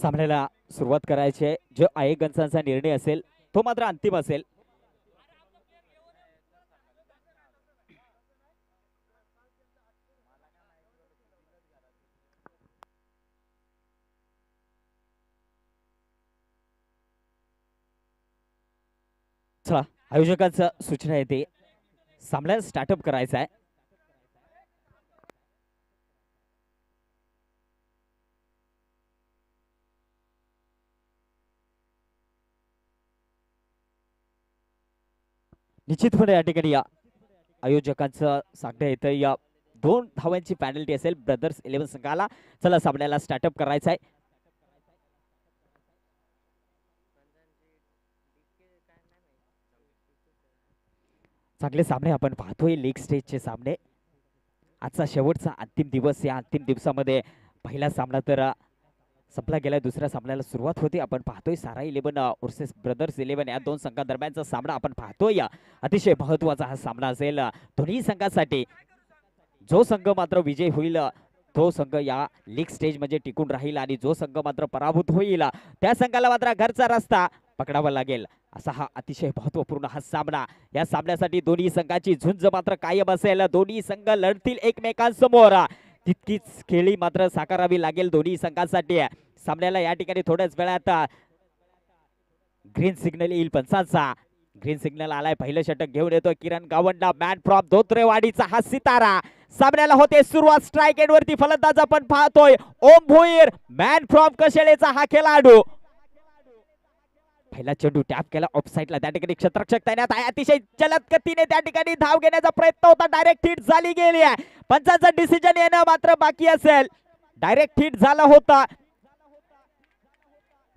सामन्याला सुरुवात करायची आहे. जो आयोजकांचा निर्णय असेल तो मात्र अंतिम असेल. चला, आयोजकांचं सूचना येते, सामन्याला स्टार्टअप करायचा आहे. निश्चितपणे या ठिकाणी या आयोजकांचं सांगण्यात येतं या 2 धावांची पॅनल्टी असेल ब्रदर्स 11 संघाला. चला, सामन्याला स्टार्टअप करायचा आहे. चांगले सामने आपण पाहतोय, लीग स्टेजचे सामने. आजचा शेवटचा अंतिम दिवस. या अंतिम दिवसामध्ये पहिला सामना तर संपला गेला, दुसऱ्या सामन्याला सुरुवात होती. आपण पाहतोय सारा 11 वर्सेस ब्रदर्स 11 या 2 संघांदरम्यानचा सामना आपण पाहतोय. अतिशय महत्त्वाचा हा सामना असेल दोन्ही संघांसाठी. जो संघ मात्र विजय होईल तो संघ या लीग स्टेज मध्ये टिकून राहील आणि जो संघ मात्र पराभूत होईल त्या संघाला मात्र घरचा रस्ता पकडावा लागेल. असा हा अतिशय महत्त्वपूर्ण हा सामना. या सामन्यासाठी दोन्ही संघाची झुंज मात्र कायम असेल. दोन्ही संघ लढतील एकमेकांसमोर. तितकीच खेळी मात्र साकारावी लागेल दोन्ही संघांसाठी. सामन्याला या ठिकाणी थोड्याच वेळात ग्रीन सिग्नल येईल पंचांचा. ग्रीन सिग्नल आलाय. पहिलं षटक घेऊन येतो किरण गावंडा. मॅन फ्रॉम धोत्रेवाडीचा हा सितारा. सामन्याला होते सुरुवात. स्ट्राइक एंड वरती फलंदाज आपण पाहतोय ओम भोईर. मॅन फ्रॉम कशेळेचा हा खेळाडू. पहिला चेंडू टॅप केला ऑफ साइडला. त्या ठिकाणी क्षेत्ररक्षक तैनात आहे. अतिशय जलद गतीने त्या ठिकाणी धाव घेण्याचा प्रयत्न होता. डायरेक्ट हिट झाली गेली आहे. पंचांचा डिसिजन येणं मात्र बाकी असेल. डायरेक्ट हिट झाला होता.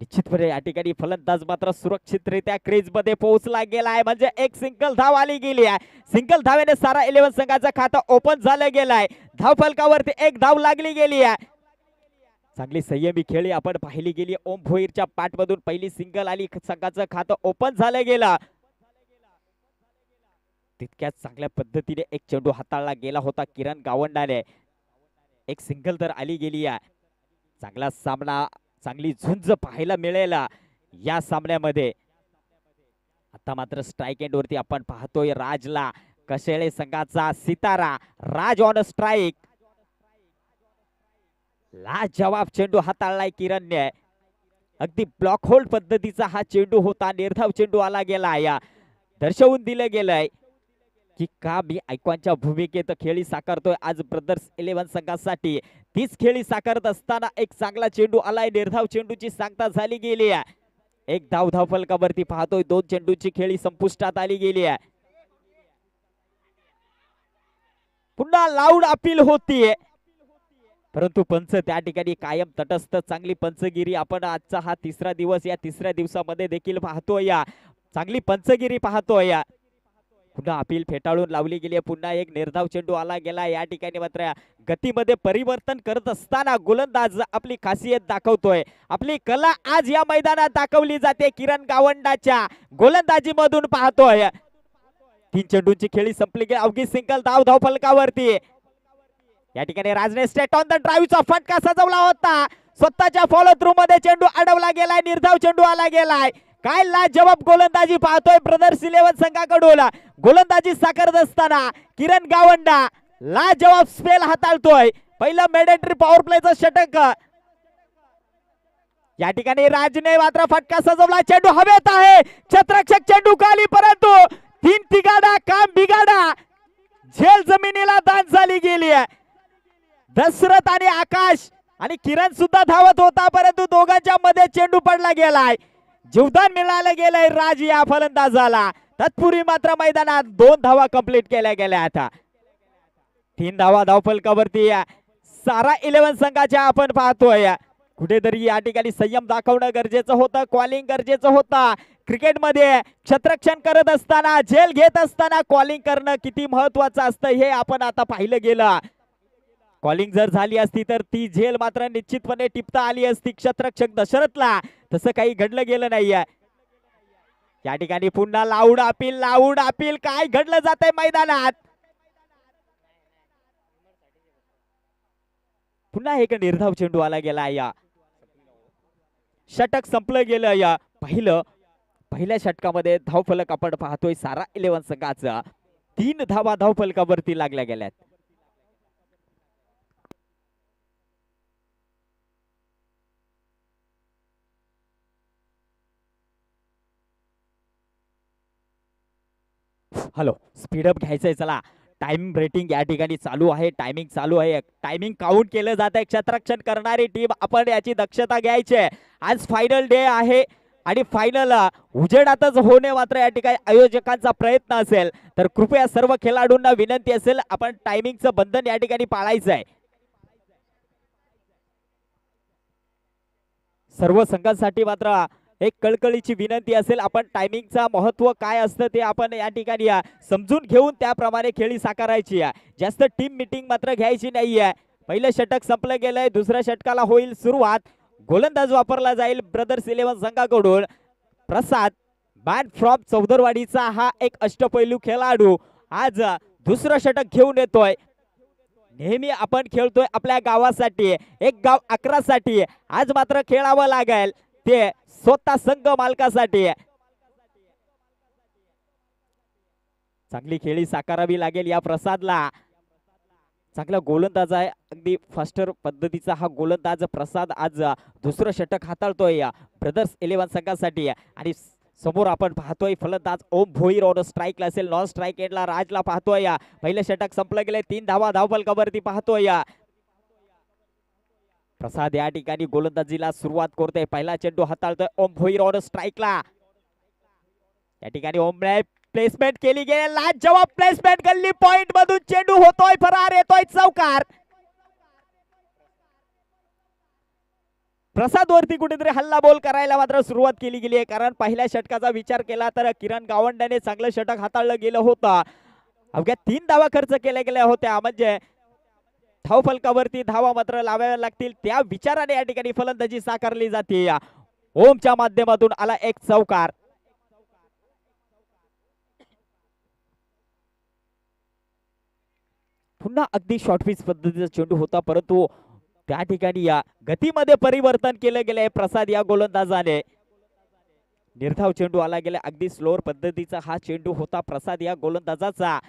निश्चितपणे या ठिकाणी फलंदाज मात्र सुरक्षितरित्या क्रीज मध्ये पोहोचला गेला आहे. म्हणजे एक सिंगल धाव आली गेली आहे. सिंगल धावेने सारा 11 संघाचा खाता ओपन झालं गेलाय. धाव फलकावरती एक धाव लागली गेली आहे. चांगली संयमी खेळी आपण पाहिली गेली. ओम भोईरच्या पाठमधून पहिली सिंगल आली. संघाचं खातं ओपन झालं गेलं. तितक्याच चांगल्या पद्धतीने एक चेंडू हाताळला गेला होता किरण गावंडाने. एक सिंगल तर आली गेली आहे. चांगला सामना, चांगली झुंज पाहायला मिळेल या सामन्यामध्ये. आता मात्र स्ट्राइक एंड वरती आपण पाहतोय राजला. कशेळे संघाचा सितारा राज ऑन स्ट्राइक. लाजवाब चेंडू हाताळलाय किरणने. अगदी ब्लॉक होल्ड पद्धतीचा हा चेंडू होता. निर्धाव चेंडू आला गेला. या दर्शवून दिलं गेलंय की का मी ऐकवांच्या भूमिकेत खेळी साकारतोय आज ब्रदर्स 11 संघासाठी. तीच खेळी साकारत असताना एक चांगला चेंडू आलाय. निर्धाव चेंडूची सांगता झाली गेली आहे. एक धाव धाव फलकावरती पाहतोय. 2 चेंडूची खेळी संपुष्टात आली गेली आहे. पुन्हा लाऊड अपील होतीये, परंतु पंच त्या ठिकाणी कायम तटस्थ. चांगली पंचगिरी आपण आजचा हा 3रा दिवस. या 3ऱ्या दिवसामध्ये देखील पाहतोय चांगली पंचगिरी पाहतोय. पुन्हा अपील फेटाळून लावली गेली. पुन्हा एक निर्धाव चेंडू आला गेला. या ठिकाणी मात्र गतीमध्ये परिवर्तन करत असताना गोलंदाज आपली खासियत दाखवतोय. आपली कला आज या मैदानात दाखवली जाते. किरण गावंडाच्या गोलंदाजी मधून पाहतोय. 3 चेंडूंची खेळी संपली गेली. अवघी सिंगल धाव धाव फलकावरती. या ठिकाणी राजने स्ट्रेट ऑन द ड्राईव्हचा फटका सजवला होता. स्वतःच्या फॉलो थ्रू मध्ये चेंडू अडवला गेलाय. निर्धाव चेंडू आला गेलाय. काय लाजवाब गोलंदाजी पाहतोय ब्रदर्स 11 संघाकडून. गोलंदाजी साकारत असताना किरण गावंडा लाजवाब स्पेल हाताळतोय. पहिलं मेडेंट्री पॉवर प्लेचं षटक. या ठिकाणी राजने मात्र फटका सजवला. चेंडू हवेत आहे. क्षेत्ररक्षक चेंडू खाली, परंतु 3 तिगाडा काम बिगाडा. झेल जमिनीला दान झाली गेली आहे. दशरथ आणि आकाश आणि किरण सुद्धा धावत होता, परंतु दोघांच्या मध्ये चेंडू पडला गेलाय. जीवदान मिळालं गेलंय राज या फलंदाजाला. तत्पूर्वी मात्र मैदानात 2 धावा कंप्लीट केल्या गेल्या. आता 3 धावा धावफलकावरती सारा 11 संघाच्या आपण पाहतोय. कुठेतरी या ठिकाणी संयम दाखवणं गरजेचं होतं. कॉलिंग गरजेचं होतं. क्रिकेटमध्ये क्षेत्ररक्षण करत असताना, झेल घेत असताना कॉलिंग करणं किती महत्वाचं असतं हे आपण आता पाहिलं गेलं. कॉलिंग जर झाली असती तर ती झेल मात्र निश्चितपणे टिपता आली असती क्षेत्ररक्षक दशरथला. तसं काही घडलं गेलं नाहीये. या ठिकाणी पुन्हा लाऊड अपील, लाऊड अपील. काय घडलं जातंय मैदानात. पुन्हा एक निर्धाव चेंडू आला गेला. या षटक संपलं गेलं. या पहिल्या षटकामध्ये धावफलक आपण पाहतोय सारा 11 संघाचा 3 धावा धावफलकावरती लागल्या गेल्यात. हॅलो, स्पीडअप घ्यायचंय. चला, टाइमिंग रेटिंग या ठिकाणी चालू आहे. टायमिंग चालू आहे. टायमिंग काउंट केलं जात आहे. क्षेत्ररक्षण करणारी टीम आपण याची दक्षता घ्यायची आहे. आज फायनल डे आहे आणि फायनल उजेडातच होणे मात्र या ठिकाणी आयोजकांचा प्रयत्न असेल. तर कृपया सर्व खेळाडूंना विनंती असेल, आपण टायमिंगचं बंधन या ठिकाणी पाळायचं आहे. सर्व संघांसाठी मात्र एक कळकळीची विनंती असेल, आपण टायमिंगचा महत्व काय असतं ते आपण या ठिकाणी समजून घेऊन त्याप्रमाणे खेळी साकारायची आहे. जास्त टीम मीटिंग मात्र घ्यायची नाहीये. पहिलं षटक संपलं गेलंय. दुसऱ्या षटकाला होईल सुरुवात. गोलंदाज वापरला जाईल ब्रदर्स 11 संघाकडून प्रसाद, मॅन फ्रॉम चौदरवाडीचा हा एक अष्टपैलू खेळाडू आज दुसरं षटक घेऊन येतोय. नेहमी आपण खेळतोय आपल्या गावासाठी, एक गाव 11 साठी. आज मात्र खेळावं लागेल ते स्वतः संघ मालकासाठी. चांगली खेळी साकारावी लागेल या प्रसादला. चांगला गोलंदाज आहे, अगदी फास्टर पद्धतीचा हा गोलंदाज प्रसाद आज दुसरं षटक हाताळतोय ब्रदर्स 11 संघासाठी. आणि समोर आपण पाहतोय फलंदाज ओम भोईर ऑन स्ट्राईकला असेल. नॉन स्ट्राईक एंडला राजला पाहतोय. पहिलं षटक संपलं गेले. 3 धावा धावफलकावरती पाहतोय. प्रसाद या ठिकाणी गोलंदाजीला सुरुवात करतोय. पहिला चेंडू हाताळतोय ओम भोईर ऑन स्ट्राईकला. या ठिकाणी ओमने प्लेसमेंट केली गेली. लाजवाब प्लेसमेंट गल्ली पॉइंट मधून चेंडू होतोय फरार, येतोय चौकार. प्रसाद वरती कुठेतरी हल्ला बोल करायला मात्र सुरुवात केली गेली आहे. कारण पहिल्या षटकाचा विचार केला तर किरण गावंड्याने चांगलं षटक हाताळलं गेलं होतं. अवघ्या 3 धावा खर्च केल्या गेल्या होत्या. म्हणजे धावफलकावरती धावा मात्र लावाव्या लागतील त्या विचाराने या ठिकाणी फलंदाजी साकारली जाते. ओमच्या माध्यमातून आला एक चौकार. पुन्हा अगदी शॉर्ट पिच पद्धतीचा चेंडू होता, परंतु त्या ठिकाणी या गतीमध्ये परिवर्तन केलं गेलंय प्रसाद या गोलंदाजाने. निर्धाव चेंडू आला गेला. अगदी स्लोअर पद्धतीचा हा चेंडू होता प्रसाद या गोलंदाजाचा.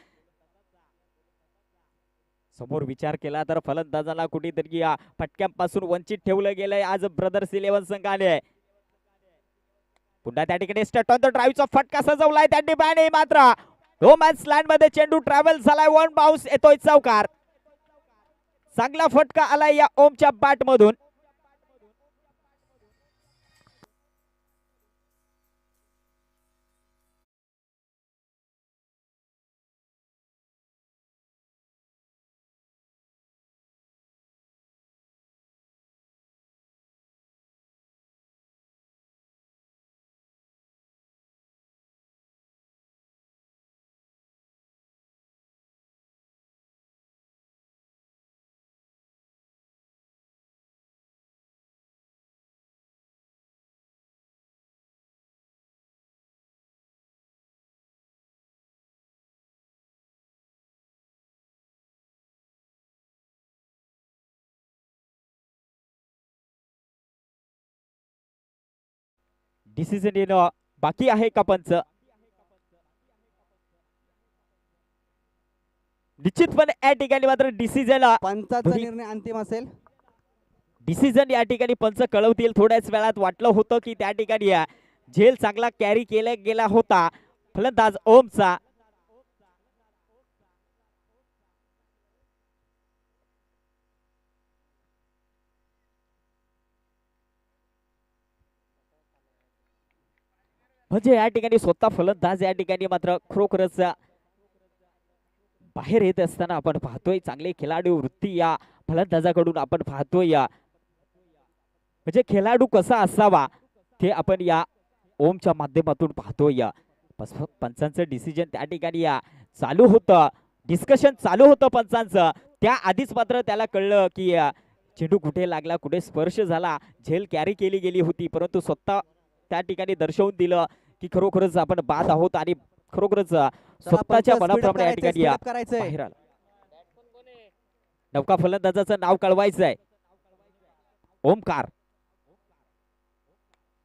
समोर विचार केला तर फलंदाजाला कुठेतरी या फटक्यांपासून वंचित ठेवलं गेलंय आज ब्रदर्स 11 संघाने. पुन्हा त्या ठिकाणी स्टार्ट ऑन द ड्राईव्हचा फटका सजवलाय त्या ठिकाणी. मात्र नो मॅन्स लँड मध्ये चेंडू ट्रॅव्हल झालाय. वन बाउन्स, येतोय चौकार. चांगला फटका आलाय या ओमच्या बॅट मधून. डिसिजन येणं बाकी आहे का पंच? निश्चितपणे या ठिकाणी मात्र डिसिजन पंचाचा निर्णय अंतिम असेल. डिसिजन या ठिकाणी पंच कळवतील थोड्याच वेळात. वाटलं होतं की त्या ठिकाणी झेल चांगला कॅरी केला गेला होता फलंदाज ओमचा. म्हणजे या ठिकाणी स्वतः फलंदाज या ठिकाणी मात्र खरोखरच बाहेर येत असताना आपण पाहतोय. चांगले खेळाडू वृत्ती या फलंदाजाकडून आपण पाहतोय. म्हणजे खेळाडू कसा असावा ते आपण या ओमच्या माध्यमातून पाहतोय. पंचांचं डिसिजन त्या ठिकाणी चालू होतं. डिस्कशन चालू होतं पंचांचं. त्या आधीच मात्र त्याला कळलं की चेंडू कुठे लागला, कुठे स्पर्श झाला. झेल कॅरी केली गेली होती, परंतु स्वतः त्या ठिकाणी दर्शवून दिलं की खरोखरच आपण बाद आहोत आणि खरोखरच स्वतःच्या मनाप्रमाणे या ठिकाणी बाहेर आला. नौका फलंदाजाचं नाव कळवायचं आहे. ओमकार.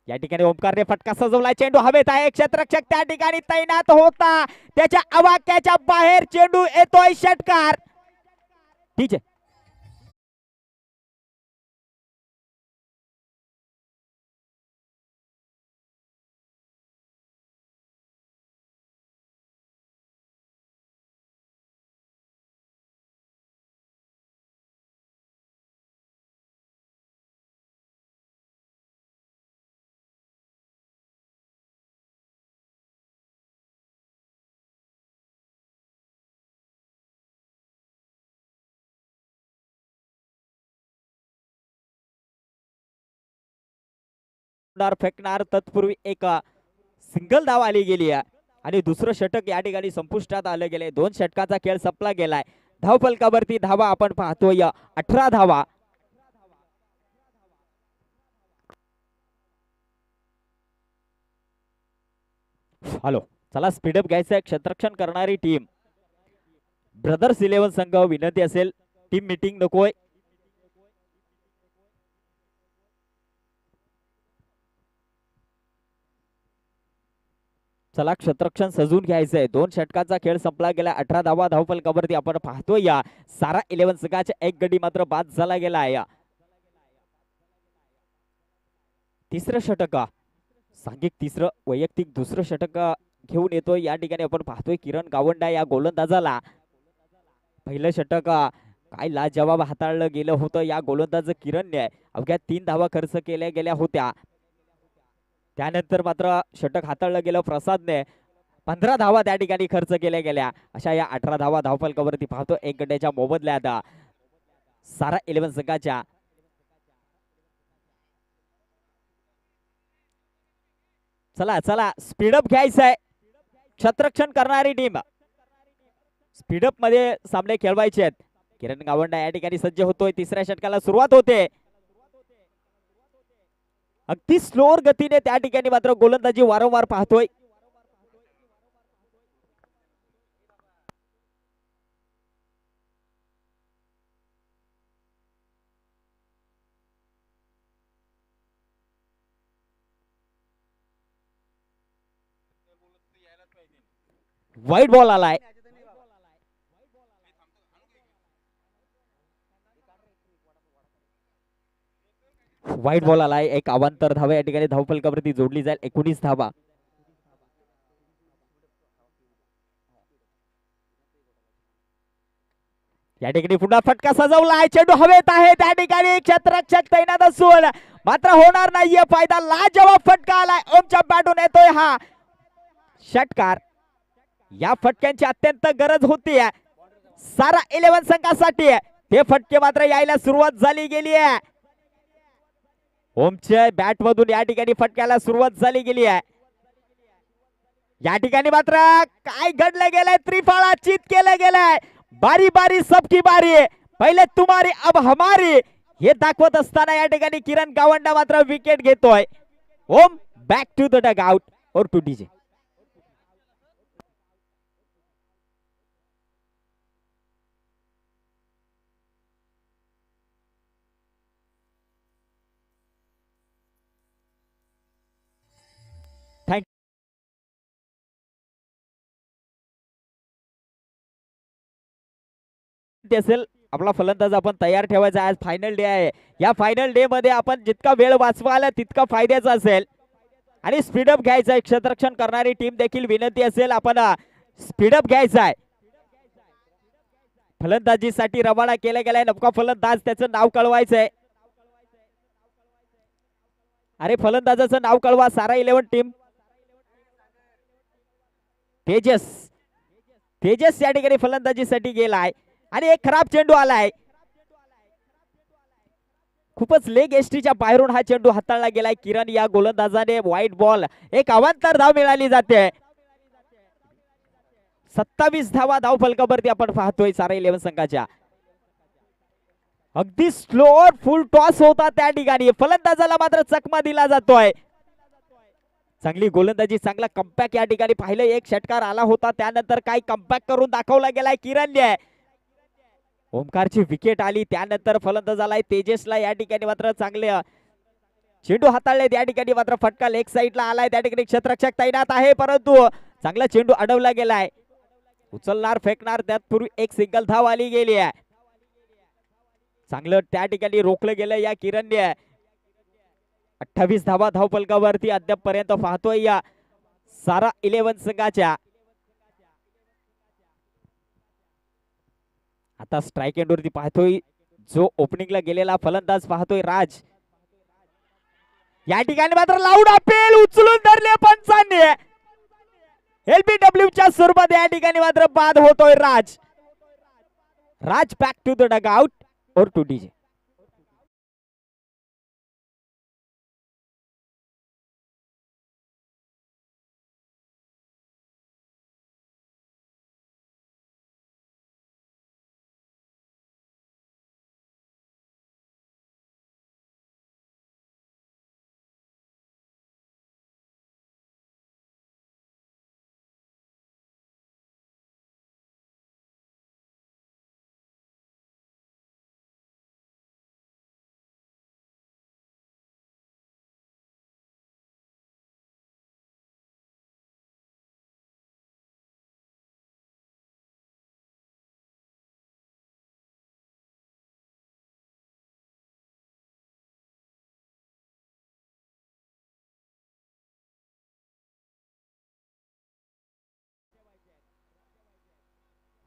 या ठिकाणी ओमकारने फटका सजवला, चेंडू हवेत आहे, क्षेत्ररक्षक त्या ठिकाणी तैनात होता, त्याच्या आवाक्याच्या बाहेर चेंडू येतोय, षटकार. ठीक आहे. फेकणार तत्पूर्वी एक सिंगल धाव आली गेली आहे आणि दुसरं षटक या ठिकाणी संपुष्टात आलं गेले. 2 षटकाचा खेळ संपला गेलाय. धावफलकावरती धावा आपण पाहतोय 18 धावा. हॅलो, चला स्पीडअप घ्यायचंय. क्षेत्ररक्षण करणारी टीम ब्रदर्स 11 संघ, विनंती असेल टीम मीटिंग नकोय. चला क्षेत्ररक्षण सजून घ्यायचंय. 2 षटकाचा खेळ संपला गेला. 18 धावा धावफलकावरती आपण पाहतोय. या सारा 11 संघाचा एक गडी मात्र बाद झाला गेला आहे. तिसरं षटक, सांघिक तिसरं, वैयक्तिक दुसरं षटक घेऊन येतोय. या ठिकाणी आपण पाहतोय किरण गावंडा या गोलंदाजाला. पहिलं षटक काय लाजवाब हाताळलं गेलं होतं या गोलंदाज किरणने. अवघ्या 3 धावा खर्च केल्या गेल्या होत्या. त्यानंतर मात्र षटक हाताळलं गेलं प्रसादने. 15 धावा त्या ठिकाणी खर्च केल्या गेल्या. अशा या 18 धावा धावफलकावरती पाहतो एक गड्याच्या मोबदल्यात सारा 11 संघाच्या. चला चला स्पीडअप घ्यायचंय. क्षेत्ररक्षण करणारी टीम स्पीडअप मध्ये सामने खेळवायचे आहेत. किरण गावंडा या ठिकाणी सज्ज होतोय. तिसऱ्या षटकाला सुरुवात होते. अगदी स्लोअर गतीने त्या ठिकाणी मात्र गोलंदाजी वारंवार पाहतोय. वाईट बॉल आलाय. वाईट बॉल आलाय. एक अवांतर धावा या ठिकाणी धावफलकावरती जोडली जाईल. 19 धावा. या ठिकाणी पुन्हा फटका सजवलाय. चेंडू हवेत आहे. त्या ठिकाणी क्षेत्ररक्षक तैनात असून मात्र होणार नाहीये फायदा. लाजवाब फटका आलाय. ओमच्या बॅटून येतोय हा षटकार. या फटक्यांची अत्यंत गरज होती सारा 11 संघासाठी. हे फटके मात्र यायला सुरुवात झाली गेली आहे. ओमच्या बॅट मधून या ठिकाणी फटक्याला सुरुवात झाली गेली आहे. या ठिकाणी मात्र काय घडलं गेलंय, त्रिफळाचीत केलं गेलंय. बारी बारी सबकी बारी, पहिले तुम्हारी अब हमारी हे दाखवत असताना या ठिकाणी किरण गावंडा मात्र विकेट घेतोय. Om back to the dugout और टू डीजे. असेल आपला फलंदाज आपण तयार ठेवायचा. आज फायनल डे आहे. या फायनल डे मध्ये आपण जितका वेळ वाचवाल तितका फायद्याचा असेल आणि स्पीडअप घ्यायचा आहे. क्षेत्ररक्षण करणारी टीम देखील विनंती असेल आपण स्पीडअप घ्यायचा आहे. फलंदाजीसाठी रवाना केला गेलाय. नमका फलंदाज त्याचं नाव कळवायचंय. अरे फलंदाजाचं नाव कळवा. सारा 11 टीम. तेजस. तेजस या ठिकाणी फलंदाजीसाठी गेलाय आणि एक खराब चेंडू आलाय. खूपच लेग एसटीच्या बाहेरून हा चेंडू हाताळला गेलाय. किरण या गोलंदाजाने वाईट बॉल. एक अवांतर धाव मिळाली जाते. 27 धावा धाव फलकावरती आपण पाहतोय सारा 11 संघाच्या. अगदी स्लोअर फुल टॉस होता त्या ठिकाणी. फलंदाजाला मात्र चकमा दिला जातोय. चांगली गोलंदाजी, चांगला कमबॅक या ठिकाणी पाहिलं. एक षटकार आला होता, त्यानंतर काय कमबॅक करून दाखवला गेलाय किरणने. ओमकारची विकेट आली, त्यानंतर फलंदाज आलाय तेजसला. या ठिकाणी मात्र चांगले चेंडू हाताळले त्या ठिकाणी मात्र फटका लेग साईडला आलाय. त्या ठिकाणी क्षेत्ररक्षक तैनात आहे, परंतु चांगला चेंडू अडवला गेलाय. उचलणार फेकणार त्यापूर्वी एक सिंगल धाव आली गेली आहे. चांगलं त्या ठिकाणी रोखलं गेलं या किरणने. 28 धावा धावफलकावरती अद्याप पर्यंत पाहतोय या सारा 11 संघाच्या. आता स्ट्राईक एंड वरती पाहतोय जो ओपनिंगला गेलेला फलंदाज पाहतोय राज. या ठिकाणी मात्र लाऊड अपील उचलून धरले पंचांनी. एलबीडब्ल्यू च्या स्वरूपात या ठिकाणी मात्र बाद होतोय Raj. Raj back to the dugout और टू डीजे.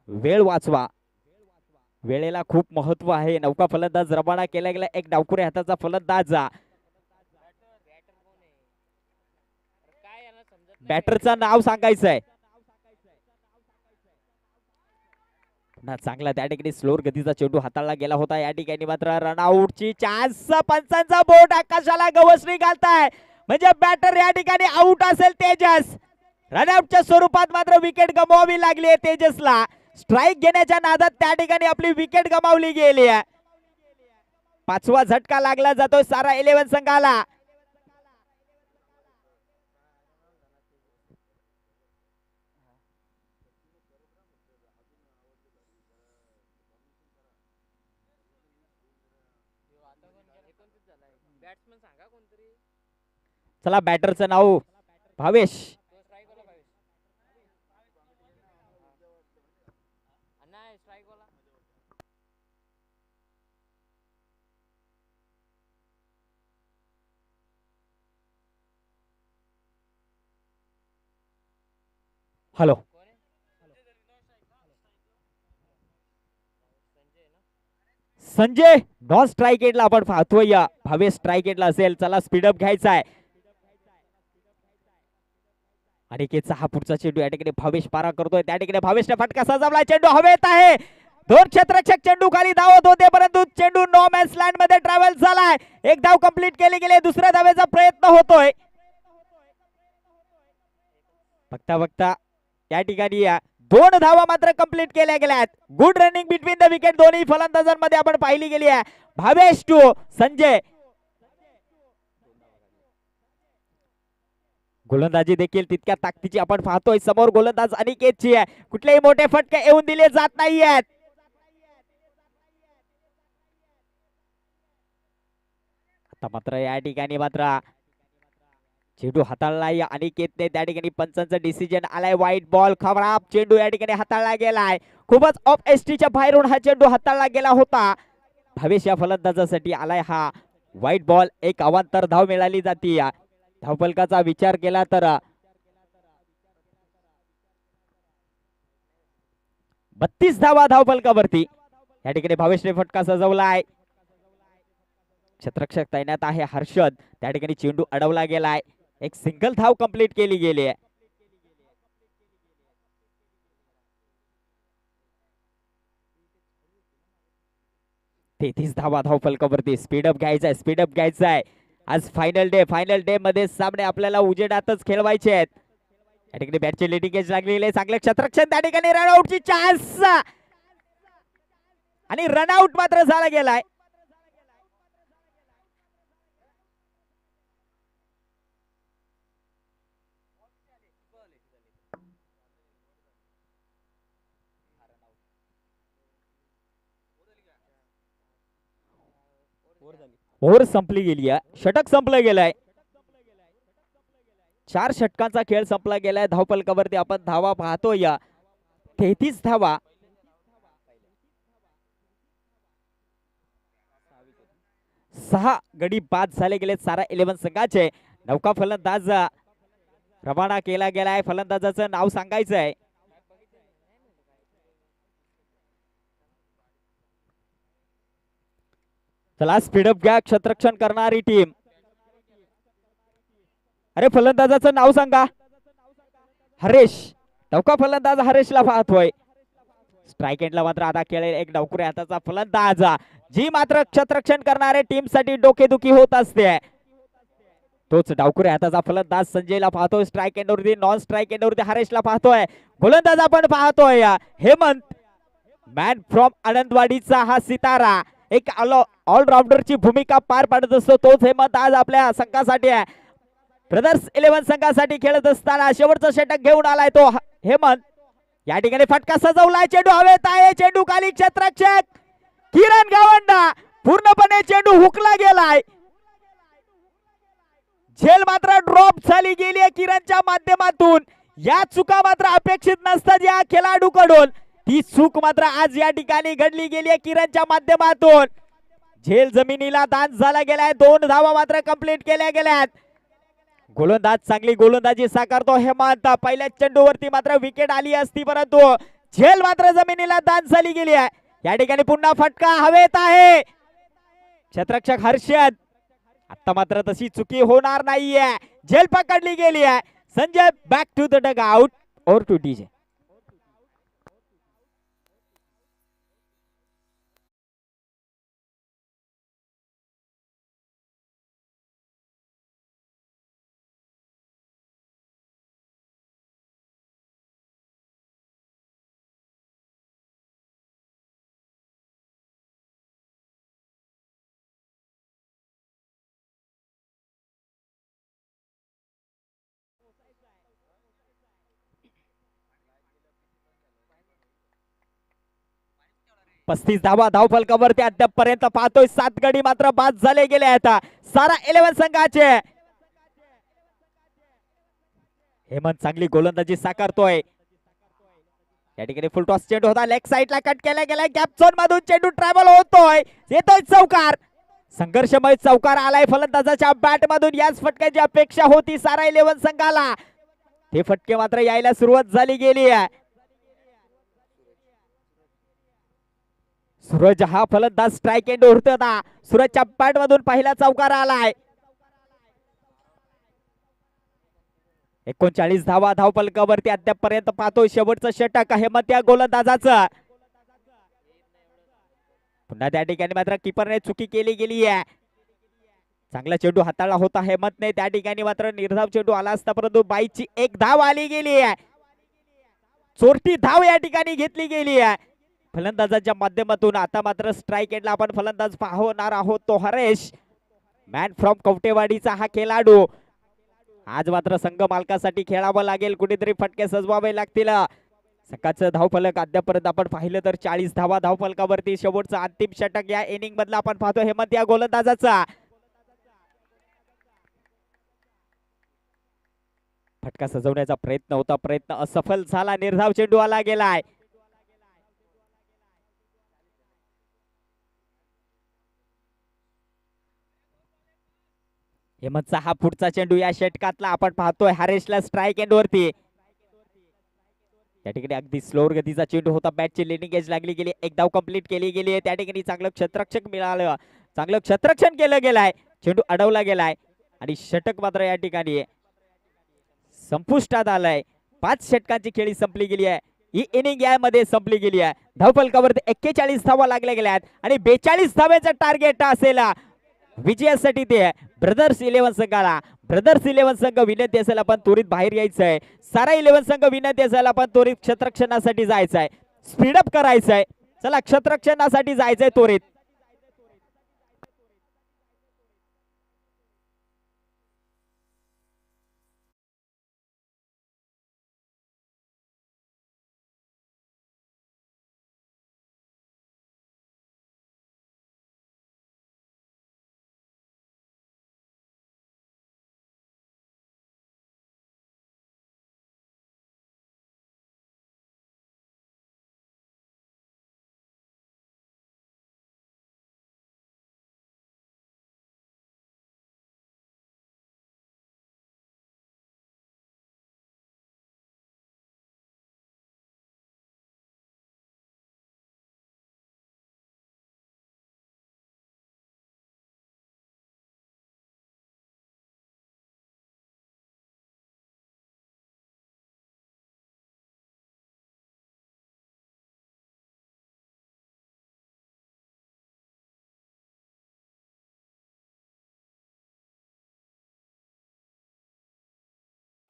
वेळ वाचवा, वेळेला खूप महत्व आहे. नौका फलंदाज रवाना केला गेला. एक डावखुऱ्या हाताचा फलंदाज. बॅटरचं नाव सांगायचंय. चांगला त्या ठिकाणी स्लोअर गतीचा चेंडू हाताळला गेला होता. या ठिकाणी मात्र रनआउटची चान्स. पंचांचा बोट आकाशाला गवसणी घालताय, म्हणजे बॅटर या ठिकाणी आउट असेल तेजस. रनआउटच्या स्वरूपात मात्र विकेट गमवावी लागली आहे तेजसला. स्ट्राईक घेण्याच्या नादात त्या ठिकाणी आपली विकेट गमावली गेली आहे. 5वा झटका लागला जातोय सारा 11 संघाला. चला बॅटरचं नाव Bhavesh. Hello, Sanjay non striker एंडला आपण पाहतोय. या भावेश स्ट्राईक एंडला असेल. चला स्पीडअप घ्यायचा आहे. अनिकेतचा हा पुढचा चेंडू या ठिकाणी भावेश पारा करतोय. त्या ठिकाणी भावेशने फटका सजवला. चेंडू हवेत आहे. 2 क्षेत्ररक्षक चेंडू खाली धावत होते, परंतु चेंडू नो मॅन्स लँड मध्ये ट्रॅव्हल झालाय. एक धाव कंप्लीट केली गेली. दुसऱ्या धावेचा प्रयत्न होतोय. बघता बघता या ठिकाणी 2 धावा मात्र कंप्लीट केल्या गेल्यात. Good running between the wicket दोन्ही फलंदाजांमध्ये आपण पाहिली गेली आहे. भावेश टू संजय. गोलंदाजी देखील तितक्या ताकदीची आपण पाहतोय. समोर गोलंदाज अनिकेतची आहे. कुठलेही मोठे फटके येऊन दिले जात नाहीयेत. आता मात्र या ठिकाणी मात्र चेंडू हाताळलाय अनिकेतने. त्या ठिकाणी पंचांचा डिसिजन आलाय. White ball. खराब चेंडू या ठिकाणी हाताळला गेलाय. खूपच ऑफ एसटीच्या बाहेरून हा चेंडू हाताळला गेला होता. भावेश या फलंदाजासाठी आलाय हा व्हाईट बॉल. एक अवांतर धाव मिळाली जाते. धावफलकाचा विचार केला तर 32 धावा धावफलकावरती. या ठिकाणी भावेशने फटका सजवलाय. क्षेत्ररक्षक तैनात आहे हर्षद. त्या ठिकाणी चेंडू अडवला गेलाय. एक सिंगल धाव कंप्लीट केली गेली आहे. तेहतीस धावा धावफलकावरती. Speedup घ्यायचाय, speedup घ्यायचाय. आज फायनल डे मध्ये सामने आपल्याला उजेडातच खेळवायचे आहेत. या ठिकाणी बॅटची लिडिंग एज लागलेली आहे. चांगले क्षेत्ररक्षण. त्या ठिकाणी रनआउटची चान्स आणि रनआउट मात्र झाला गेलाय. ओव्हर संपली गेली आहे, षटक संपलं गेलंय. 4 षटकांचा खेळ संपला गेलाय. धावफलकावरती आपण धावा पाहतोय 33 धावा. 6 गडी बाद झाले गेले सारा 11 संघाचे. नौका फलंदाज रवाना केला गेलाय. फलंदाजाचं नाव सांगायचं आहे. चला स्पीडअप घ्या. क्षेत्ररक्षण करणारी टीम. अरे फलंदाजाचं नाव सांगा. हरेश. नौका फलंदाज हरेशला पाहतोय. स्ट्राईक एंडला मात्र आता खेळेल एक डावखुऱ्या हाताचा फलंदाज, जी मात्र क्षेत्ररक्षण करणाऱ्या टीम साठी डोकेदुखी होत असते. तोच डावखुऱ्या हाताचा फलंदाज संजयला पाहतोय. स्ट्राईक एंडवरती, नॉन स्ट्राईक एंडवरती हरेशला पाहतोय. गोलंदाज आपण पाहतोय हेमंत. मॅन फ्रॉम आनंदवाडीचा हा सितारा एक ऑलराऊंडरची भूमिका पार पाडत असतो. तोच हेमंत आज आपल्या संघासाठी आहे. ब्रदर्स 11 संघासाठी खेळत असताना शेवटचं षटक घेऊन आलाय तो हेमंत. या ठिकाणी फटका सजवलाय. चेंडू हवेत आहे. चेंडू खाली. क्षेत्ररक्षक किरण गावंडा. पूर्णपणे चेंडू हुकला गेलाय. झेल मात्र ड्रॉप झाली गेली आहे किरणच्या माध्यमातून. या चुका मात्र अपेक्षित नसतात या खेळाडूकडून. ती चूक मात्र आज या ठिकाणी घडली गेली आहे किरणच्या माध्यमातून. झेल जमिनीला दान झाला गेलाय. 2 धावा मात्र कंप्लीट केल्या गेल्यात. गोलंदाज चांगली गोलंदाजी साकारतो हेमंत. पहिल्या चेंडूवरती मात्र विकेट आली असती, परंतु झेल मात्र जमिनीला दान झाली गेली आहे. या ठिकाणी पुन्हा फटका हवेत आहे. क्षेत्ररक्षक हर्षद. आता मात्र तशी चुकी होणार नाहीये. झेल पकडली गेली आहे. Sanjay back to the dugout और टू डीजे. पस्तीस धावा धावफलकावरती अद्यापपर्यंत पाहतोय. 7 गडी मात्र बाद झाले गेले आहेत सारा 11 संघाचे. हेमंत चांगली गोलंदाजी साकारतोय. या ठिकाणी फुल टॉस चेंडू होता. लेग साइडला कट केला गेलाय. गॅप झोन मधून चेंडू ट्रॅव्हल होतोय. येतोय चौकार. संघर्षमय चौकार आलाय फलंदाजाच्या बॅट मधून. याच फटक्याची अपेक्षा होती सारा 11 संघाला. ते फटके मात्र यायला सुरुवात झाली गेली आहे. सूरज हा फलंदाज स्ट्राईक एंड होता. सूरजच्या बॅट मधून पहिला चौकार आलाय. 39 धावा धावफलकावरती अद्यापपर्यंत पाहतोय. शेवटचं षटक हेमंत या गोलंदाजाचं. पुन्हा त्या ठिकाणी मात्र किपरने चुकी केली गेली आहे. चांगला चेंडू हाताळला होता हेमंतने. त्या ठिकाणी मात्र निर्धाव चेंडू आला असता, परंतु बाईची एक धाव आली गेली आहे. चोरटी धाव या ठिकाणी घेतली गेली आहे फलंदाजाच्या माध्यमातून. आता मात्र स्ट्राईक एंडला आपण फलंदाज पाहणार आहोत तो हरेश. मॅन फ्रॉम कवटेवाडीचा हा खेळाडू. आज मात्र संघ मालकासाठी खेळावं लागेल. कुठेतरी फटके सजवावे लागतील. संघाचं धावफलक अद्यापर्यंत आपण पाहिलं तर 40 धावा धावफलकावरती. शेवटचं अंतिम षटक या इनिंग मधला आपण पाहतो हेमंत या गोलंदाजाचा. फटका सजवण्याचा प्रयत्न होता. प्रयत्न असफल झाला. निर्धाव चेंडू आला गेलाय. हेमंतचा हा पुढचा चेंडू या षटकातला आपण पाहतोय हरेशला स्ट्राईक एंड वरती. त्या ठिकाणी अगदी स्लोअर गतीचा चेंडू होता. बॅटची लिडिंग एज लागली गेली. एक धाव कंप्लीट केली गेली आहे. त्या ठिकाणी चांगलं क्षेत्ररक्षक मिळालं. चांगलं क्षेत्ररक्षण केलं गेलाय. चेंडू अडवला गेलाय आणि षटक मात्र या ठिकाणी संपुष्टात आलाय. 5 षटकांची खेळी संपली गेली आहे. ही इनिंग यामध्ये संपली गेली आहे. धावफलकावरती 41 धावा लागल्या गेल्या आहेत आणि 42 धावेचं टार्गेट असेल विजयासाठी. ते ब्रदर्स 11 संघाला. ब्रदर्स 11 संघ विनंती असेल आपण त्वरित बाहेर यायचंय. सारा 11 संघ विनंती असेल आपण त्वरित क्षेत्ररक्षणासाठी जायचंय. स्पीडअप करायचंय. चला क्षेत्ररक्षणासाठी जायचंय त्वरित.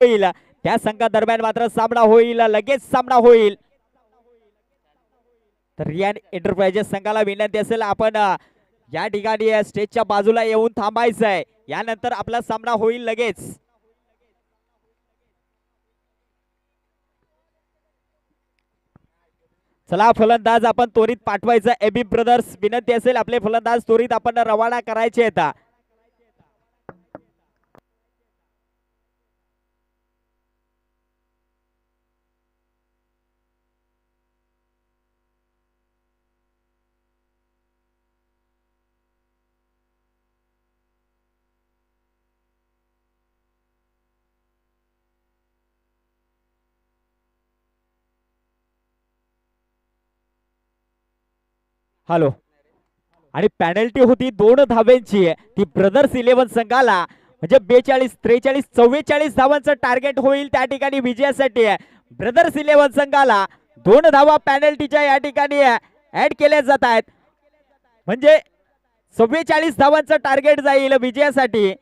होईल त्या संघादरम्यान मात्र सामना होईल, लगेच सामना होईल. तर रियान एंटरप्राइजेस संघाला विनंती असेल आपण या ठिकाणी स्टेजच्या बाजूला येऊन थांबायचं आहे. यानंतर आपला सामना होईल लगेच. चला फलंदाज आपण त्वरित पाठवायचं. एबी ब्रदर्स विनंती असेल आपले फलंदाज त्वरित आपण रवाना करायचे आहेत. हॅलो. आणि पॅनल्टी होती 2 धाब्यांची. ती ब्रदर्स 11 संघाला म्हणजे 42, 43, 44 धावांचं टार्गेट होईल त्या ठिकाणी विजयासाठी. ब्रदर्स 11 संघाला 2 धावा पॅनल्टीच्या या ठिकाणी ऍड केल्या जात आहेत. म्हणजे 44 धावांचं टार्गेट जाईल विजयासाठी.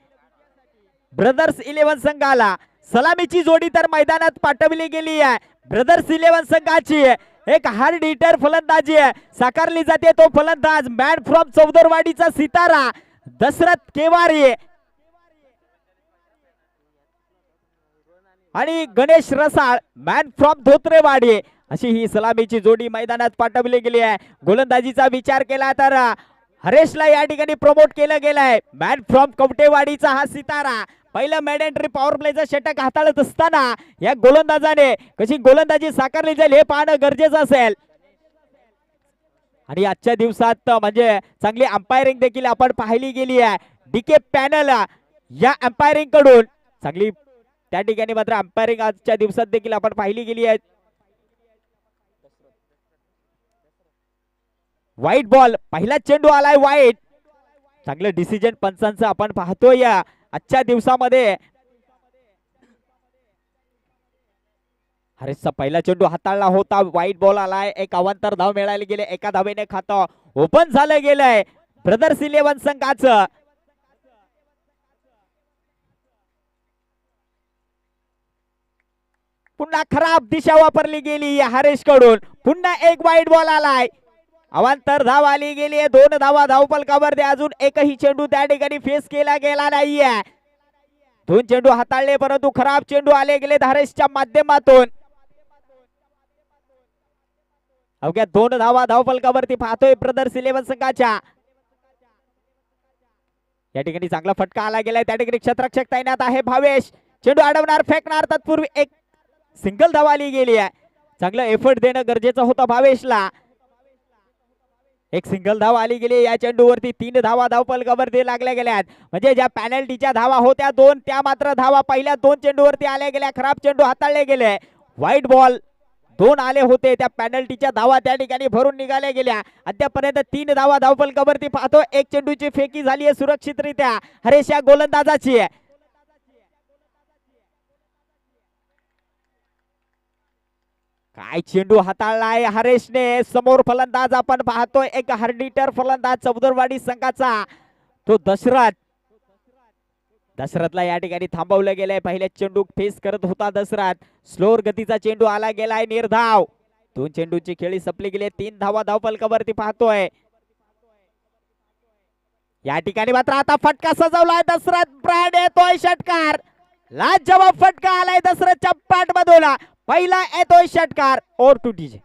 ब्रदर्स 11 संघाला सलामीची जोडी तर मैदानात पाठवली गेली आहे. ब्रदर्स 11 संघाची एक हार्ड हिटर फलंदाजी साकारली जाते. तो फलंदाज मॅन फ्रॉम चौदरवाडीचा सितारा दशरथ केवारी आणि गणेश रसाळ मॅन फ्रॉम धोत्रेवाडी अशी ही सलामीची जोडी मैदानात पाठवली गेली आहे. गोलंदाजीचा विचार केला तर हरेशला या ठिकाणी प्रमोट केलं गेलंय. मॅन फ्रॉम कवटेवाडीचा हा सितारा पहिलं मेड एंट्री पॉवर प्लेचं षटक हाताळत असताना या गोलंदाजाने कशी गोलंदाजी साकारली जाईल हे पाहणं गरजेचं असेल. आणि आजच्या दिवसात म्हणजे चांगली अंपायरिंग देखील आपण पाहिली गेली आहे. डीके पॅनल या अंपायरिंग कडून चांगली त्या ठिकाणी मात्र अंपायरिंग आजच्या दिवसात देखील आपण पाहिली गेली आहे. व्हाईट बॉल पहिला चेंडू आलाय व्हाईट. चांगलं डिसिजन पंचांचं आपण पाहतोय आजच्या दिवसामध्ये. हरेशचा पहिला चेंडू हाताळला होता. व्हाईट बॉल आलाय. एक अवांतर धाव मिळाली गेले. एका धावेने खातं ओपन झालं गेलंय ब्रदर्स 11 संघाचं. पुन्हा खराब दिशा वापरली गेली हरेश कडून. पुन्हा एक व्हाईट बॉल आलाय. अवांतर धाव आली गेली आहे. 2 धावा धावफलकावर. अजून एकही चेंडू त्या ठिकाणी फेस केला गेला नाहीये. 2 चेंडू हाताळले परंतु खराब चेंडू आले गेले हरेशच्या माध्यमातून. अवघ्या 2 धावा धावफलकावरती पाहतोय ब्रदर्स 11 संघाच्या. या ठिकाणी चांगला फटका आला गेलाय. त्या ठिकाणी क्षेत्ररक्षक तैनात आहे भावेश. चेंडू अडवणार फेकणार तत्पूर्वी एक सिंगल धाव आली गेली आहे. चांगलं एफर्ट देणं गरजेचं होतं भावेशला. एक सिंगल धाव आली गेली. या चेंडूवरती 3 धावा धावफलकावरती लागल्या गेल्यात. म्हणजे ज्या पॅनल्टीच्या धावा होत्या 2 त्या मात्र धावा पहिल्या 2 चेंडूवरती आल्या गेल्या. खराब चेंडू हाताळले गेले. व्हाईट बॉल 2 आले होते. त्या पॅनल्टीच्या धावा त्या ठिकाणी भरून निघाल्या गेल्या. अद्यापर्यंत 3 धावा धावफलकावरती पाहतो. एक चेंडूची फेकी झाली आहे सुरक्षितरित्या हरेश या गोलंदाजाची. काय चेंडू हाताळलाय हरेशने. समोर फलंदाज आपण पाहतोय एक हार्डिटर फलंदाज चौदरवाडी संघाचा तो दशरथ. दशरथला या ठिकाणी थांबवलं गेलंय. पहिल्या चेंडू फेस करत होता दशरथ. स्लोअर गतीचा चेंडू आला गेलाय निर्धाव. 2 चेंडूची खेळी संपली गेली. 3 धावा धावफलकावरती पाहतोय. या ठिकाणी मात्र आता फटका सजवलाय दशरथ ब्रँड येतोय षटकार. लाजवाब फटका आलाय दशरथच्या पॅट मधून. पहिला येतोय षटकार. Or two DJ.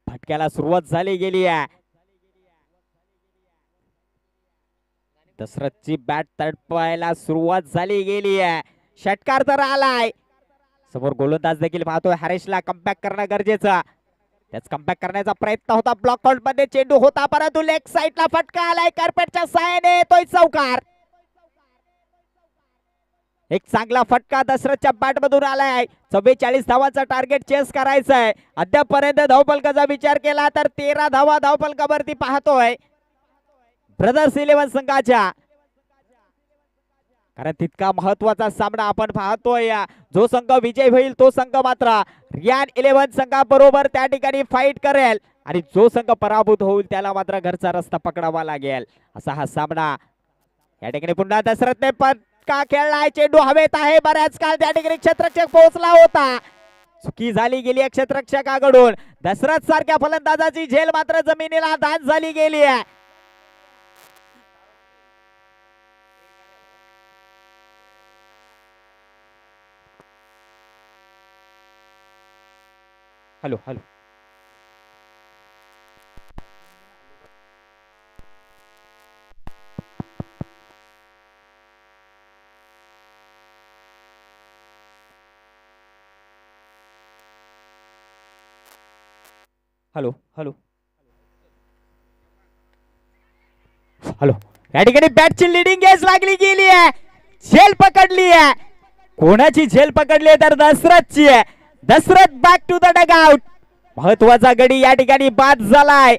फटक्याला सुरुवात झाली गेली आहे. दशरथची बॅट तडपायला सुरुवात झाली गेली आहे. षटकार तर आलाय. समोर गोलंदाज देखील पाहतोय. हरेशला कमबॅक करणं गरजेचं. त्याच कमबॅक करण्याचा प्रयत्न होता. ब्लॉक आउट मध्ये चेंडू होता परंतु लेग साइडला फटका आलाय. कार्पेटच्या साहाय्याने येतोय चौकार. एक चांगला फटका दशरथच्या बॅट मधून आलाय. 44 धावांचा टार्गेट चेस करायचा आहे. अद्यापर्यंत धावफलकाचा विचार केला तर 13 धावा धावफलकावरती पाहतोय. ब्रदर्स 11 संघाच्या, कारण तितका महत्वाचा सामना आपण पाहतोय. जो संघ विजय होईल तो संघ मात्र रियान 11 संघाबरोबर त्या ठिकाणी फाईट करेल आणि जो संघ पराभूत होईल त्याला मात्र घरचा रस्ता पकडावा लागेल. असा हा सामना या ठिकाणी पुन्हा दशरथने पटका खेळलाय. चेंडू हवेत आहे. बऱ्याच काळ त्या ठिकाणी क्षेत्ररक्षक पोहोचला होता. चुकी झाली गेली क्षेत्ररक्षकाकडून. दशरथ सारख्या फलंदाजाची झेल मात्र जमिनीला दान झाली गेली आहे. Hello hello hello hello hello या ठिकाणी बॅटची लिडिंग एज लागली गेली आहे. झेल पकडली आहे. कोणाची झेल पकडली आहे तर दशरथची आहे. Dasharath back to the dugout. महत्वाचा गडी या ठिकाणी बाद झालाय.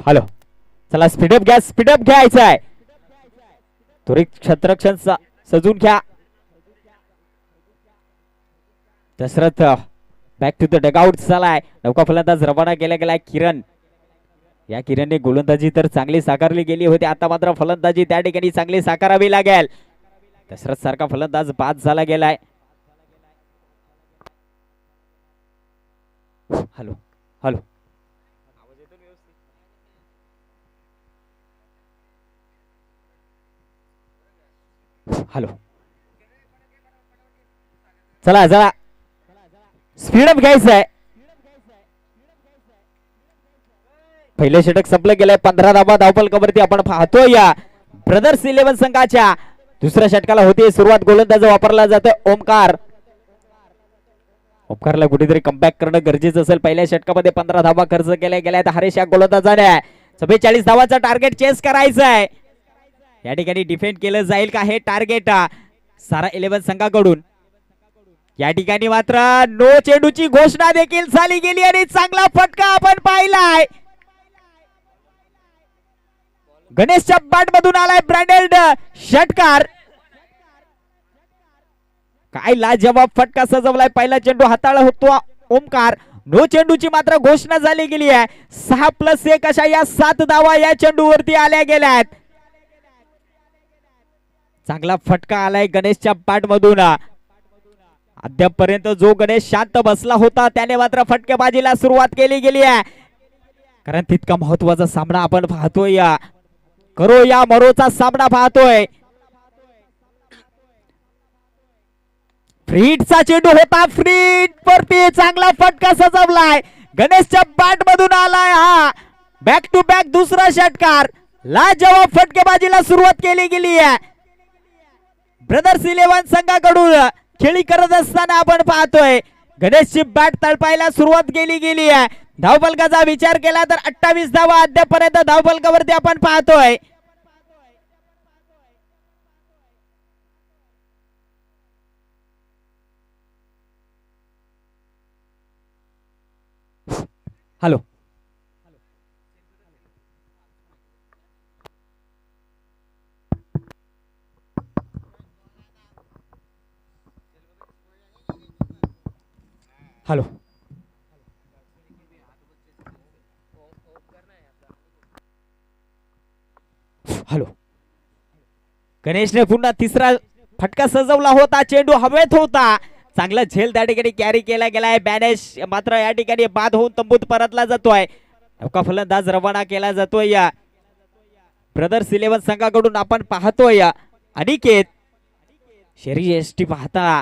हॅलो चला स्पीडअप घ्यायचा आहे. त्वरित क्षेत्ररक्षण सजून घ्या. Dasharath back to the dugout झालाय. नौका फलंदाज रवाना केला गेलाय किरण. या किरणने गोलंदाजी तर चांगली साकारली गेली होती. आता मात्र फलंदाजी त्या ठिकाणी चांगली साकारावी लागेल. दशरथ सारखा फलंदाज बाद झाला गेलाय. हॅलो हॅलो हॅलो चला चला स्पीडअप घ्यायचं आहे. पहिले षटक संपलं गेलंय. 15 धावा धावफलकावरती आपण पाहतोय या ब्रदर्स 11 संघाच्या. दुसऱ्या षटकाला होती सुरुवात. गोलंदाज वापरला जातोय ओमकार. ओमकारला कुठेतरी कमबॅक करणं गरजेचं असेल. पहिल्या षटकामध्ये 15 धावा खर्च केल्या गेल्या. हरेश या गोलंदाजाने 44 धावांचं टार्गेट चेस करायचं आहे. या ठिकाणी डिफेंड केलं जाईल का हे टार्गेट सारा 11 संघाकडून. या ठिकाणी मात्र नो चेंडूची घोषणा देखील झाली गेली आणि चांगला फटका आपण पाहिलाय. गणेशच्या बॅट मधून आलाय ब्रँडेड षटकार. काय लाजवाब फटका सजवलाय. पहिला चेंडू हाताळला होतो ओमकार. नो चेंडूची मात्र घोषणा झाली गेली आहे. 6+1 अशा या 7 धावा या चेंडूवरती आल्या गेल्या आहेत. चांगला फटका आलाय गणेशच्या बॅट मधून. अद्यापर्यंत जो गणेश शांत बसला होता त्याने मात्र फटकेबाजीला सुरुवात केली गेली आहे. कारण तितका महत्वाचा सामना आपण पाहतोय. करो या मरोचा सामना पाहतोय. फ्रीटचा चेंडू होता. फ्रीट वरती चांगला फटका सजवलाय. गणेशच्या बॅट मधून आलाय हा बॅक टू बॅक दुसरा षटकार. लाजवाब फटकेबाजीला सुरुवात केली गेली आहे. ब्रदर्स 11 संघाकडून खेळी करत असताना आपण पाहतोय गणेशची बॅट तळपायला सुरुवात केली गेली आहे. धावफलकाचा विचार केला तर 28 धावा अद्यापर्यंत धावफलकावरती आपण पाहतोय. हॅलो हॅलो हॅलो गणेशने पुन्हा तिसरा फटका सजवला होता. चेंडू हवेत होता. चांगला झेल त्या ठिकाणी कॅरी केला गेलाय. बॅनेश मात्र या ठिकाणी बाद होऊन तंबूत परतला जातोय. नौका फलंदाज रवाना केला जातोय. या ब्रदर्स 11 संघाकडून आपण पाहतोय अनिकेत. शरीर यष्टी पाहता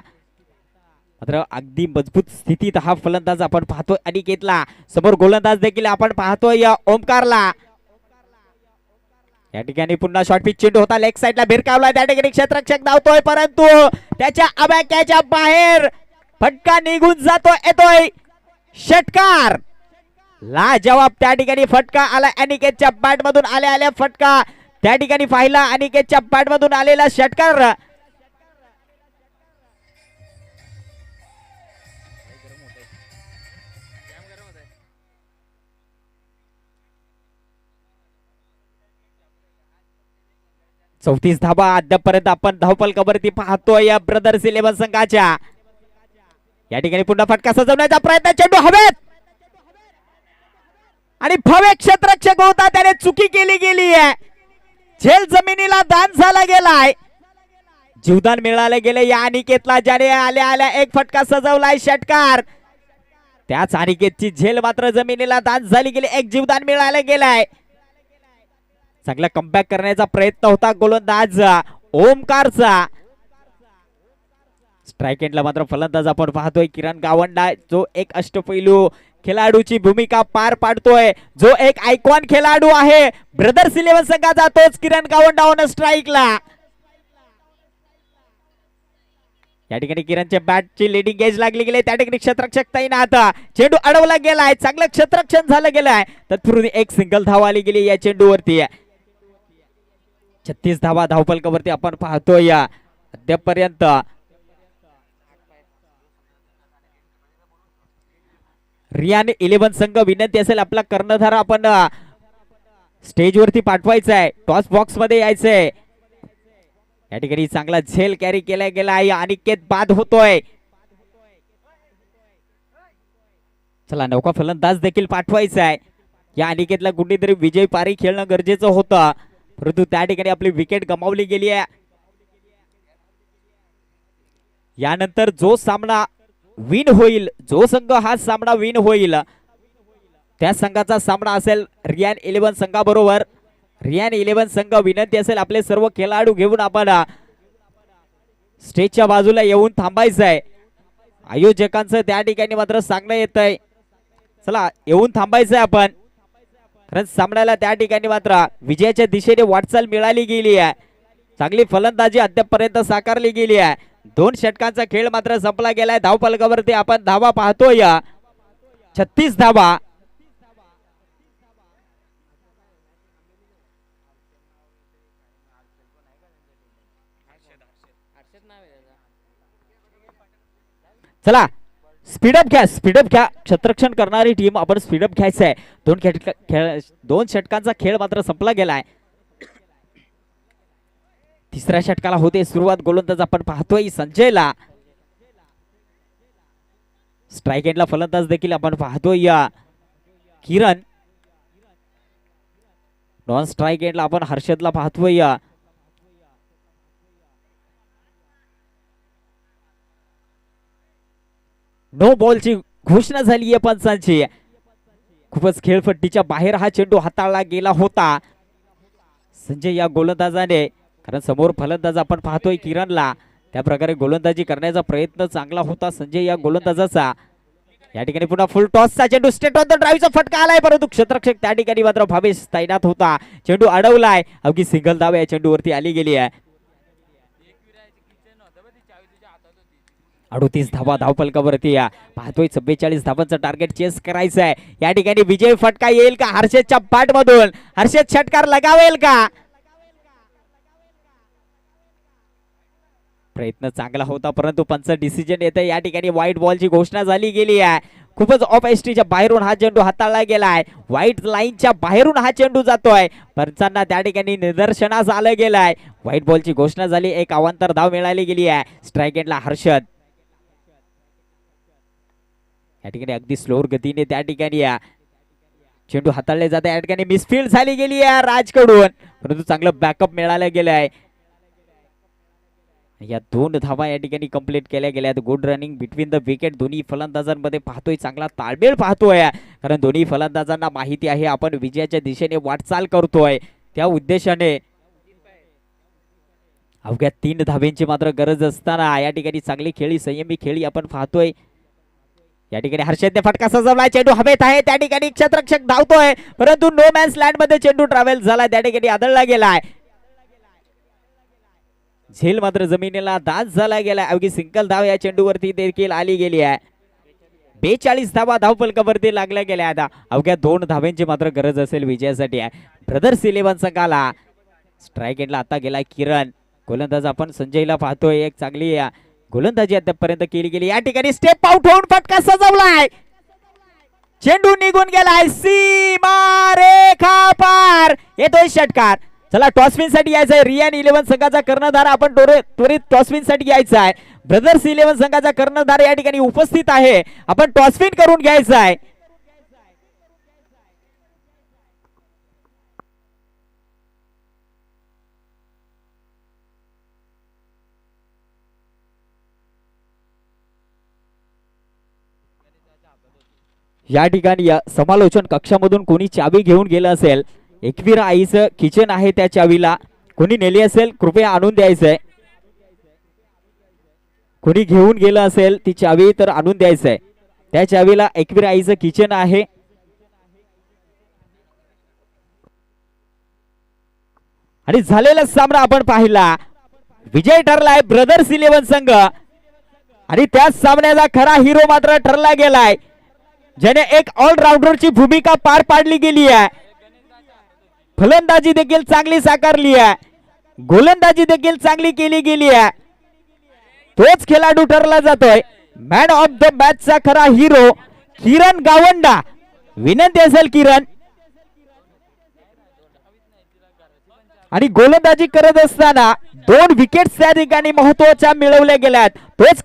मात्र अगदी मजबूत स्थितीत हा फलंदाज आपण पाहतोय अनिकेतला. समोर गोलंदाज देखील आपण पाहतोय ओमकारला. या ठिकाणी पुन्हा शॉर्ट पिच चेंडू होता. लेग साइडला भिरकावला. त्या ठिकाणी क्षेत्ररक्षक धावतोय परंतु त्याच्या आबाक्याच्या बाहेर फटका निघून जातो. येतोय षटकार. लाजवाब त्या ठिकाणी फटका आला. अनिकेतच्या बॅट मधून आल्या फटका त्या ठिकाणी पाहिला अनिकेतच्या पॅडमधून आलेला षटकार. चौतीस धावा अद्यापर्यंत आपण धावफलकावरती पाहतोय या ब्रदर्स 11 संघाच्या. या ठिकाणी पुन्हा फटका सजवण्याचा प्रयत्न, चेंडू हवेत आणि भव्य क्षेत्ररक्षक होता त्याने चुकी केली गेली आहे. झेल जमिनीला दान झाला गेलाय. जीवदान मिळाले गेले या अनिकेतला, ज्याने आल्या आल्या एक फटका सजवलाय षटकार. त्याच अनिकेतची झेल मात्र जमिनीला दान झाली गेली, एक जीवदान मिळाले गेलाय. चांगला कमबॅक करण्याचा प्रयत्न होता गोलंदाज ओमकारचा. स्ट्राइक एंडला मात्र फलंदाज आपण पाहतोय किरण गावंडा, जो एक अष्टपैलू खेळाडूची भूमिका पार पाडतोय, जो एक आयकॉन खेळाडू आहे ब्रदर्स 11 संघाचा, तोच किरण गावंडा ऑन स्ट्राइकला. या ठिकाणी किरणच्या बॅटची लीडिंग एज लागली गेली, त्या ठिकाणी क्षेत्ररक्षक तैनात, चेंडू अडवला गेलाय, चांगलं क्षेत्ररक्षण झालं गेलाय. तत्पूर्वी एक सिंगल धाव आली गेली या चेंडूवरती. 36 धावा धावफलकावरती आपण पाहतोय अद्यापर्यंत. रियान 11 संघ, विनंती असेल आपला कर्णधार आपण स्टेजवरती पाठवायचा आहे, टॉस बॉक्स मध्ये यायचंय. या ठिकाणी चांगला झेल कॅरी केला गेला आहे, अनिकेत बाद होतोय. चला नौका फलंदाज देखील पाठवायचा आहे. या अनिकेतला कुठेतरी विजय पारी खेळणं गरजेचं होतं, परंतु त्या ठिकाणी आपली विकेट गमावली गेली आहे. यानंतर जो सामना विन होईल, जो संघ हा सामना विन होईल, त्या संघाचा सामना असेल रियान 11 संघाबरोबर. रियान 11 संघ, विनंती असेल आपले सर्व खेळाडू घेऊन आपण स्टेजच्या बाजूला येऊन थांबायचं आहे. आयोजकांचं त्या ठिकाणी मात्र सांगणं येत आहे, चला येऊन थांबायचं आहे आपण, कारण सामन्याला त्या ठिकाणी मात्र विजयाच्या दिशेने वाटचाल मिळाली गेली आहे. चांगली फलंदाजी अद्यापर्यंत साकारली गेली आहे. 2 षटकांचा खेळ मात्र संपला गेलाय. धावफलकावरती आपण धावा पाहतोय 36 धावा. चला स्पीडअप घ्या, स्पीडअप घ्या. क्षेत्ररक्षण करणारी टीम आपण स्पीडअप घ्यायचं आहे. 2 षटकांचा खेळ मात्र संपला गेलाय. तिसऱ्या षटकाला होते सुरुवात. गोलंदाज आपण पाहतोय संजयला. स्ट्राइक एंडला फलंदाज देखील आपण पाहतोय किरण. नॉन स्ट्राइक एंडला आपण हर्षदला पाहतोय. नो बॉलची घोषणा झाली आहे पंचांची. खूपच खेळपट्टीच्या बाहेर हा चेंडू हाताळला गेला होता संजय या गोलंदाजाने, कारण समोर फलंदाज आपण पाहतोय किरणला. त्या प्रकारे गोलंदाजी करण्याचा प्रयत्न चांगला होता संजय या गोलंदाजाचा. या ठिकाणी पुन्हा फुल टॉसचा चेंडू, स्टेट ऑन द ड्राईव्हचा फटका आलाय, परंतु क्षेत्ररक्षक त्या ठिकाणी मात्र भावेश तैनात होता. चेंडू अडवलाय, अवघी सिंगल धाव या चेंडूवरती आली गेली आहे. 38 धावा धावफलकावरती पाहतोय. 44 धावांचं टार्गेट चेस करायचं आहे. या ठिकाणी विजय फटका येईल का हर्षदच्या बॅट मधून? हर्षद षटकार लगावेल का? प्रयत्न चांगला होता, परंतु पंच डिसिजन येते. या ठिकाणी व्हाईट बॉलची घोषणा झाली गेली आहे. खूपच ऑफ एसटीच्या बाहेरून हा चेंडू हाताळला गेलाय. व्हाईट लाईनच्या बाहेरून हा चेंडू जातोय. पंचांना त्या ठिकाणी निदर्शनास आलं गेलाय. व्हाईट बॉलची घोषणा झाली, एक अवांतर धाव मिळाली गेली आहे. स्ट्राइक एंडला हर्षद. या ठिकाणी अगदी स्लोअर गतीने त्या ठिकाणी चेंडू हाताळले जाते. या ठिकाणी मिसफील्ड झाली गेली आहे राजकडून, परंतु चांगलं बॅकअप मिळालं गेलं आहे. या 2 धावा या ठिकाणी कंप्लीट केल्या गेल्या. Good running between the wicket. दोन्ही फलंदाजांमध्ये पाहतोय चांगला ताळमेळ पाहतोय, कारण दोन्ही फलंदाजांना माहिती आहे आपण विजयाच्या दिशेने वाटचाल करतोय. त्या उद्देशाने अवघ्या 3 धावेंची मात्र गरज असताना या ठिकाणी चांगली खेळी, संयमी खेळी आपण पाहतोय. या ठिकाणी हर्षदने फटका सजवलाय, चेंडू हवेत आहे. त्या ठिकाणी क्षेत्ररक्षक धावतोय, परंतु नो मॅन्स लँड मध्ये चेंडू ट्रॅव्हल झाला, त्या ठिकाणी आदळला गेलाय. झेल मात्र जमिनीला दास झाला गेलाय. अवघी सिंगल धाव या चेंडूवरती देखील आली गेली आहे. 42 धावा धावफलकावरती लागल्या गेल्या. आता अवघ्या 2 धावांची मात्र गरज असेल विजयासाठी ब्रदर्स 11 संघाला. स्ट्राईक एंडला आता गेलाय किरण. गोलंदाज आपण संजयला पाहतोय. एक चांगली गोलंदाजी आतापर्यंत केली गेली. या ठिकाणी स्टेप आउट होऊन फटका सजवलाय. चेंडू निघून गेलाय सीमा रेखा पार. येतोय षटकार. चला टॉसविन साठी यायचंय. रियान 11 संघाचा कर्णधार आपण त्वरित टॉसविन साठी यायचा आहे. ब्रदर्स 11 संघाचा कर्णधार या ठिकाणी उपस्थित आहे. आपण टॉसविन करून घ्यायचा आहे. या ठिकाणी समालोचन कक्षामधून कोणी चावी घेऊन गेलं असेल, एकवीर आईचं किचन आहे, त्या चावीला कोणी नेली असेल कृपया आणून द्यायचंय. कोणी घेऊन गेलं असेल ती चावी तर आणून द्यायचंय. त्या चावीला एकवीर आईचं किचन आहे. आणि झालेला सामना आपण पाहिला. विजय ठरलाय ब्रदर्स 11 संघ. आणि त्या सामन्याचा खरा हिरो मात्र ठरला गेलाय, ज्याने एक ऑलराऊंडरची भूमिका पार पाडली गेली आहे. फलंदाजी देखील चांगली साकारली आहे. गोलंदाजी देखील चांगली केली गेली आहे. तोच खेळाडू ठरला जातोय मॅन ऑफ द मॅचचा खरा हिरो किरण गावंडा. विनंती असेल किरण. आणि गोलंदाजी करत असताना 2 विकेट्स त्या ठिकाणी महत्वाच्या मिळवल्या गेल्यात. तोच